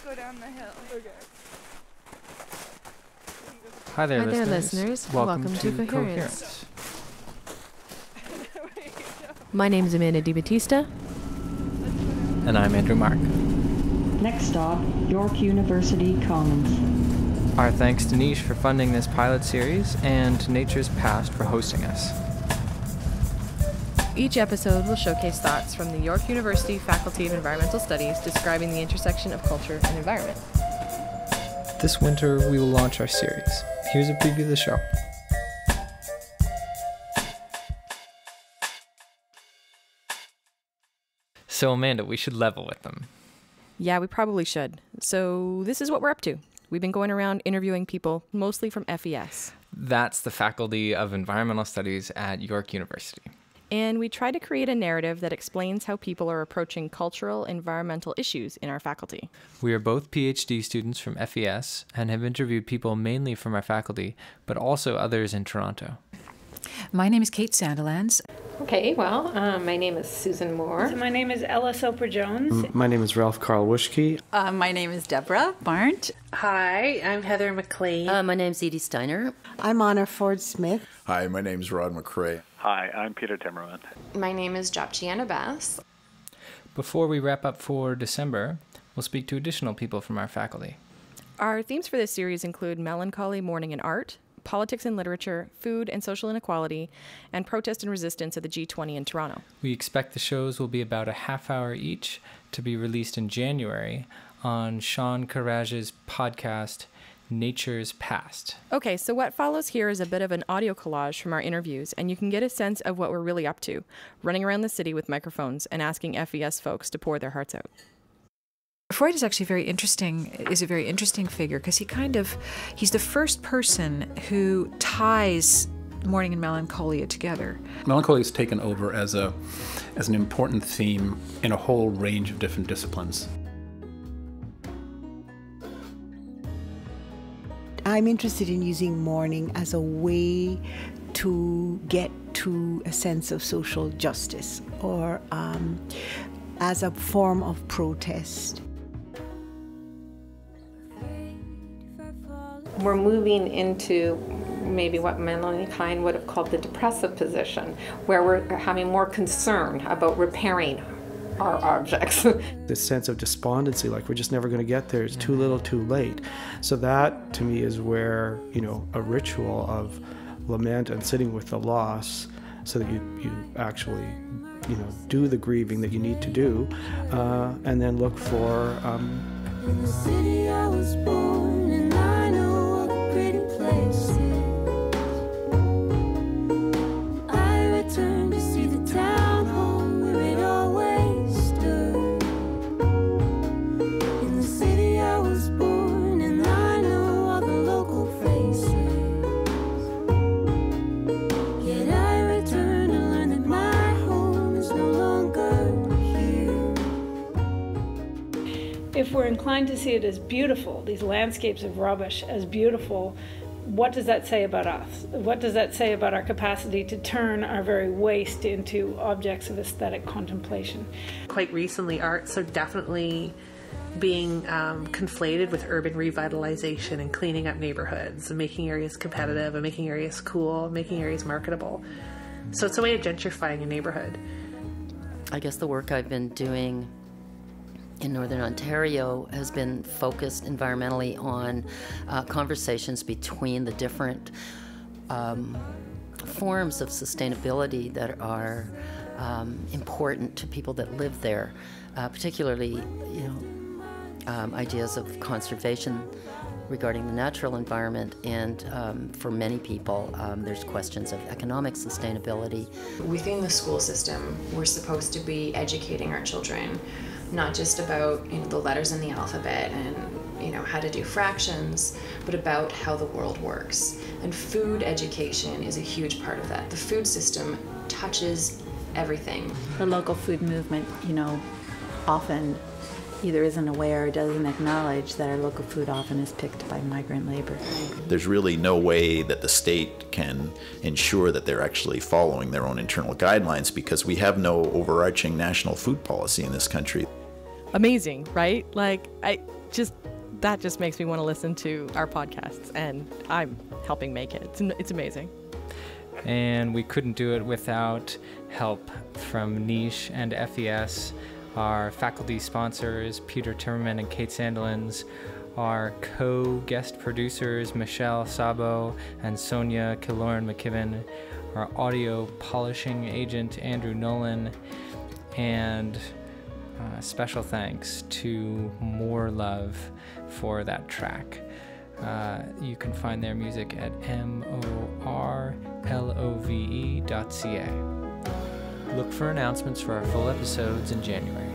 go down the hill. Okay. Hi there, listeners. Welcome to CoHearence. My name is Amanda DiBattista. And I'm Andrew Mark. Next stop, York University Commons. Our thanks to Niche for funding this pilot series and to Nature's Past for hosting us. Each episode will showcase thoughts from the York University Faculty of Environmental Studies describing the intersection of culture and environment. This winter, we will launch our series. Here's a preview of the show. So, Amanda, we should level with them. Yeah, we probably should. So this is what we're up to. We've been going around interviewing people, mostly from FES. That's the Faculty of Environmental Studies at York University. And we try to create a narrative that explains how people are approaching cultural environmental issues in our faculty. We are both PhD students from FES and have interviewed people mainly from our faculty, but also others in Toronto. My name is Kate Sandilands. Okay, well, my name is Susan Moore. So my name is Ella Soper-Jones. My name is Ralph Carl Wuschke. My name is Deborah Barnt. Hi, I'm Heather McLean. My name's Edie Steiner. I'm Honor Ford-Smith. Hi, my name's Rod McCrae. Hi, I'm Peter Timmerman. My name is Japchiana Bass. Before we wrap up for December, we'll speak to additional people from our faculty. Our themes for this series include melancholy, mourning, and art, politics and literature, food and social inequality, and protest and resistance at the G20 in Toronto. We expect the shows will be about a half hour each to be released in January on Sean Karaj's podcast, Nature's Past. Okay, so what follows here is a bit of an audio collage from our interviews, and you can get a sense of what we're really up to, running around the city with microphones and asking FES folks to pour their hearts out. Freud is actually a very interesting figure because he's the first person who ties mourning and melancholia together. Melancholia is taken over as an important theme in a whole range of different disciplines. I'm interested in using mourning as a way to get to a sense of social justice or as a form of protest. We're moving into maybe what Melanie Klein would have called the depressive position, where we're having more concern about repairing our objects. This sense of despondency, like we're just never going to get there, it's too little too late. So that to me is where, a ritual of lament and sitting with the loss so that you actually, do the grieving that you need to do, and then look for... In the city I was born, and I know all the pretty places. I return to see the town home where it always stood. In the city I was born, and I know all the local faces. Yet I return to learn that my home is no longer here. If we're inclined to see it as beautiful, these landscapes of rubbish as beautiful, what does that say about us? What does that say about our capacity to turn our very waste into objects of aesthetic contemplation? Quite recently, arts are definitely being conflated with urban revitalization and cleaning up neighborhoods and making areas competitive and making areas cool, making areas marketable. So it's a way of gentrifying a neighborhood. I guess the work I've been doing in Northern Ontario has been focused environmentally on conversations between the different forms of sustainability that are important to people that live there, particularly, ideas of conservation regarding the natural environment, and for many people, there's questions of economic sustainability. Within the school system, we're supposed to be educating our children, not just about the letters in the alphabet and how to do fractions, but about how the world works. And food education is a huge part of that. The food system touches everything. The local food movement, often either isn't aware or doesn't acknowledge that our local food often is picked by migrant labor. There's really no way that the state can ensure that they're actually following their own internal guidelines because we have no overarching national food policy in this country. amazing, right? Like, that just makes me want to listen to our podcasts, and I'm helping make it. It's amazing. And we couldn't do it without help from Niche and FES, our faculty sponsors, Peter Timmerman and Kate Sandilands, our co-guest producers, Michelle Sabo and Sonia Killoran-McKibben, our audio polishing agent, Andrew Nolan, and special thanks to More Love for that track. You can find their music at morlove.ca. Look for announcements for our full episodes in January.